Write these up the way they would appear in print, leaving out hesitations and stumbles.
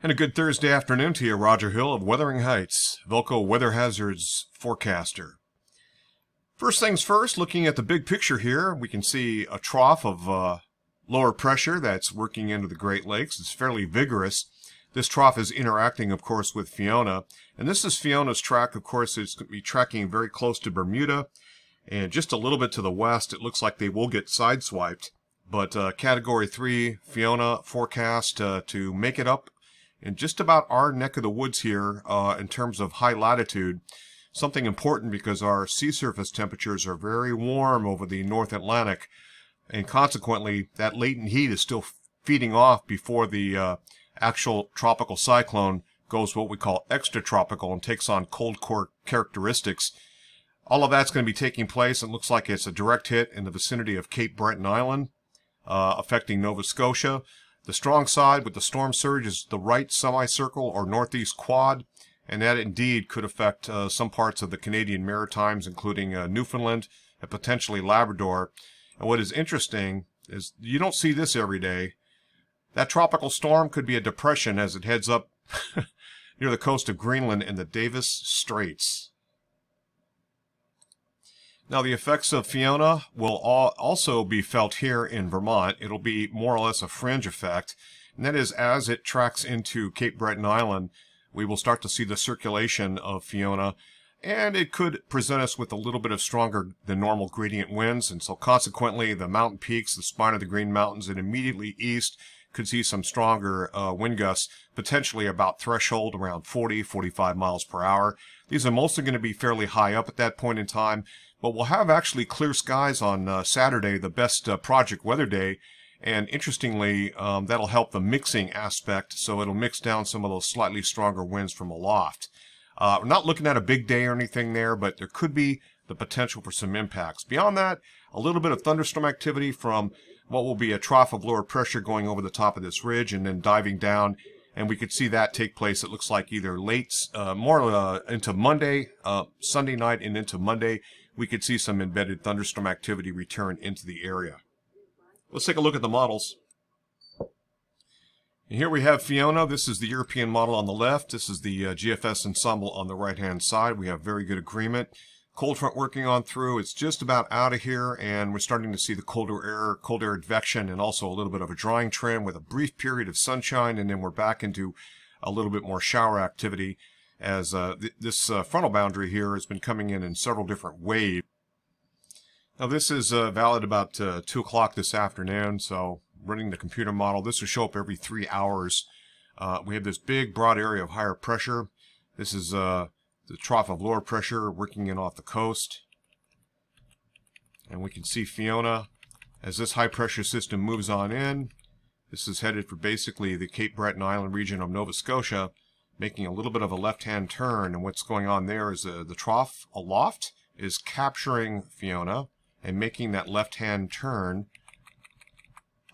And a good Thursday afternoon to you, Roger Hill of Wuthering Heights, VELCO Weather Hazards Forecaster. First things first, looking at the big picture here, we can see a trough of lower pressure that's working into the Great Lakes. It's fairly vigorous. This trough is interacting, of course, with Fiona. And this is Fiona's track. Of course, it's going to be tracking very close to Bermuda. And just a little bit to the west, it looks like they will get sideswiped. But Category 3 Fiona forecast to make it up in just about our neck of the woods here in terms of high latitude. Something important because our sea surface temperatures are very warm over the North Atlantic, and consequently that latent heat is still feeding off before the actual tropical cyclone goes what we call extratropical and takes on cold core characteristics. All of that's going to be taking place. It looks like it's a direct hit in the vicinity of Cape Breton Island, affecting Nova Scotia. The strong side with the storm surge is the right semicircle or northeast quad, and that indeed could affect some parts of the Canadian Maritimes, including Newfoundland and potentially Labrador. And what is interesting is you don't see this every day. That tropical storm could be a depression as it heads up near the coast of Greenland and the Davis Straits. Now, the effects of Fiona will also be felt here in Vermont. It'll be more or less a fringe effect, and that is as it tracks into Cape Breton Island, we will start to see the circulation of Fiona, and it could present us with a little bit of stronger than normal gradient winds, and so consequently the mountain peaks, the spine of the Green Mountains, and immediately east could see some stronger wind gusts, potentially about threshold around 40-45 miles per hour. These are mostly going to be fairly high up at that point in time, but we'll have actually clear skies on Saturday, the best project weather day, and interestingly, that'll help the mixing aspect, so it'll mix down some of those slightly stronger winds from aloft. We're not looking at a big day or anything there, but there could be the potential for some impacts. Beyond that, a little bit of thunderstorm activity from what will be a trough of lower pressure going over the top of this ridge and then diving down, and we could see that take place, it looks like either late, more into Monday, Sunday night and into Monday. We could see some embedded thunderstorm activity return into the area. Let's take a look at the models. And here we have Fiona. This is the European model on the left. This is the GFS ensemble on the right-hand side. We have very good agreement. Cold front working on through. It's just about out of here, and we're starting to see the cold air advection, and also a little bit of a drying trend with a brief period of sunshine, and then we're back into a little bit more shower activity as this frontal boundary here has been coming in several different waves. Now this is valid about 2 o'clock this afternoon, so running the computer model, this will show up every 3 hours. We have this big broad area of higher pressure. This is the trough of lower pressure working in off the coast. And we can see Fiona as this high pressure system moves on in. This is headed for basically the Cape Breton Island region of Nova Scotia, making a little bit of a left-hand turn, and what's going on there is the trough aloft is capturing Fiona and making that left-hand turn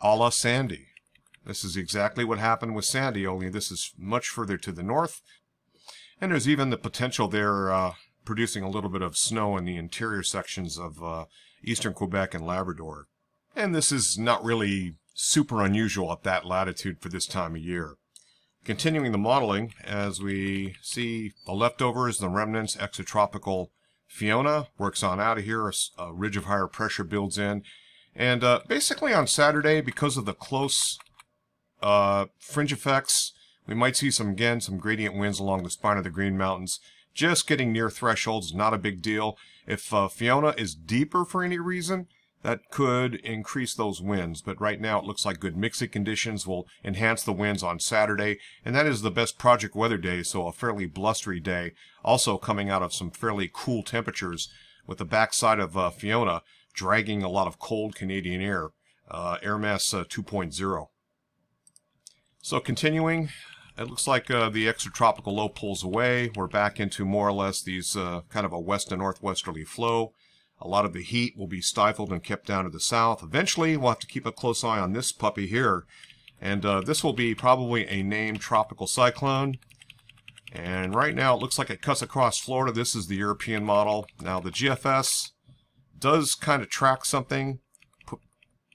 a la Sandy. This is exactly what happened with Sandy, only this is much further to the north, and there's even the potential there producing a little bit of snow in the interior sections of eastern Quebec and Labrador. And this is not really super unusual at that latitude for this time of year. Continuing the modeling, as we see the leftovers, the remnants, extratropical Fiona works on out of here, a ridge of higher pressure builds in, and basically on Saturday, because of the close fringe effects, we might see some gradient winds along the spine of the Green Mountains. Just getting near thresholds, not a big deal. If Fiona is deeper for any reason, that could increase those winds, but right now it looks like good mixing conditions will enhance the winds on Saturday, and that is the best project weather day, so a fairly blustery day, also coming out of some fairly cool temperatures with the backside of Fiona dragging a lot of cold Canadian air, air mass 2.0. So continuing, it looks like the extratropical low pulls away. We're back into more or less these kind of a west to northwesterly flow. A lot of the heat will be stifled and kept down to the south. Eventually, we'll have to keep a close eye on this puppy here. And this will be probably a named tropical cyclone. And right now, it looks like it cuts across Florida. This is the European model. Now, the GFS does kind of track something,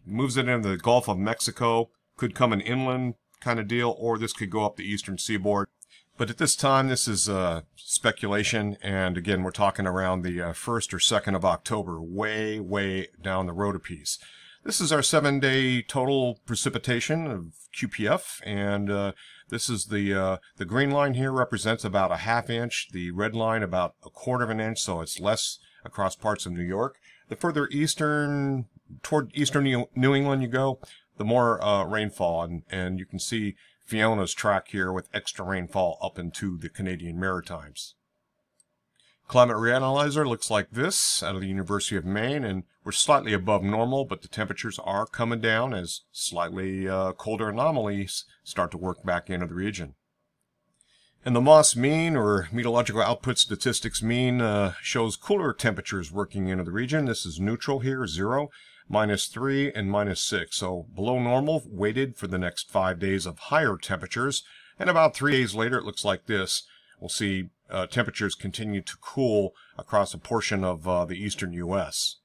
moves it into the Gulf of Mexico, could come an inland kind of deal, or this could go up the eastern seaboard. But at this time, this is speculation, and again, we're talking around the 1st or 2nd of October, way down the road a piece. This is our 7-day total precipitation of QPF, and this is the green line here represents about a ½ inch, the red line about a ¼ of an inch, so it's less across parts of New York. The further eastern, toward eastern New England you go, the more rainfall, and you can see Fiona's track here with extra rainfall up into the Canadian Maritimes. Climate reanalyzer looks like this out of the University of Maine, and we're slightly above normal, but the temperatures are coming down as slightly colder anomalies start to work back into the region. And the MOS mean, or meteorological output statistics mean, shows cooler temperatures working into the region. This is neutral here, 0. -3 and -6, so below normal, weighted for the next 5 days of higher temperatures, and about 3 days later it looks like this. We'll see temperatures continue to cool across a portion of the eastern U.S.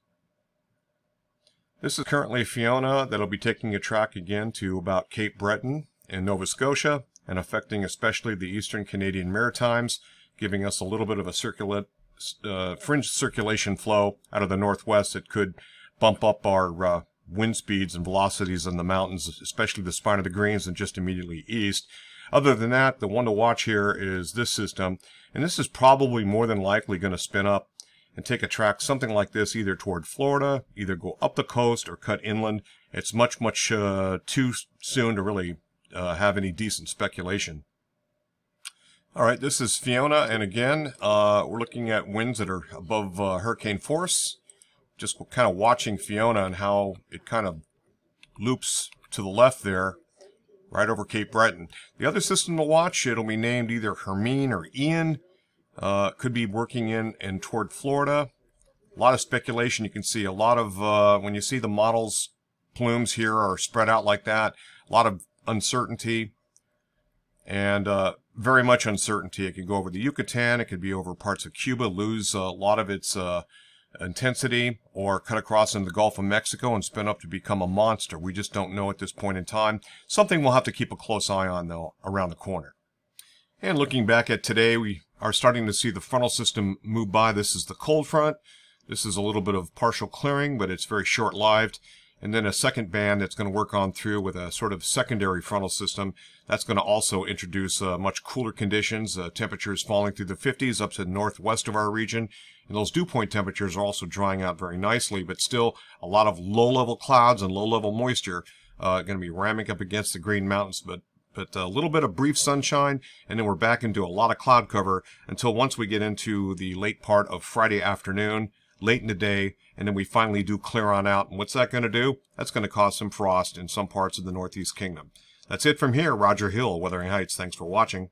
This is currently Fiona that'll be taking a track again to about Cape Breton in Nova Scotia and affecting especially the eastern Canadian Maritimes, giving us a little bit of a fringe circulation flow out of the northwest that could bump up our wind speeds and velocities in the mountains, especially the spine of the Greens and just immediately east. Other than that, the one to watch here is this system, and this is probably more than likely going to spin up and take a track something like this, either toward Florida, either go up the coast or cut inland. It's much too soon to really have any decent speculation. All right, this is Fiona, and again, we're looking at winds that are above hurricane force. Just kind of watching Fiona and how it kind of loops to the left there, right over Cape Breton. The other system to watch, it'll be named either Hermine or Ian. Could be working in and toward Florida. A lot of speculation. You can see a lot of, when you see the models, plumes here are spread out like that. A lot of uncertainty, and very much uncertainty. It could go over the Yucatan. It could be over parts of Cuba, lose a lot of its intensity, or cut across into the Gulf of Mexico and spin up to become a monster. We just don't know at this point in time. Something we'll have to keep a close eye on, though, around the corner. And looking back at today, we are starting to see the frontal system move by. This is the cold front. This is a little bit of partial clearing, but it's very short-lived. And then a second band that's going to work on through with a sort of secondary frontal system. That's going to also introduce much cooler conditions, temperatures falling through the 50s up to the northwest of our region. And those dew point temperatures are also drying out very nicely, but still a lot of low-level clouds and low-level moisture going to be ramming up against the Green Mountains. But a little bit of brief sunshine, and then we're back into a lot of cloud cover until once we get into the late part of Friday afternoon, late in the day, and then we finally do clear on out. And what's that going to do? That's going to cause some frost in some parts of the Northeast Kingdom. That's it from here. Roger Hill, Wuthering Heights. Thanks for watching.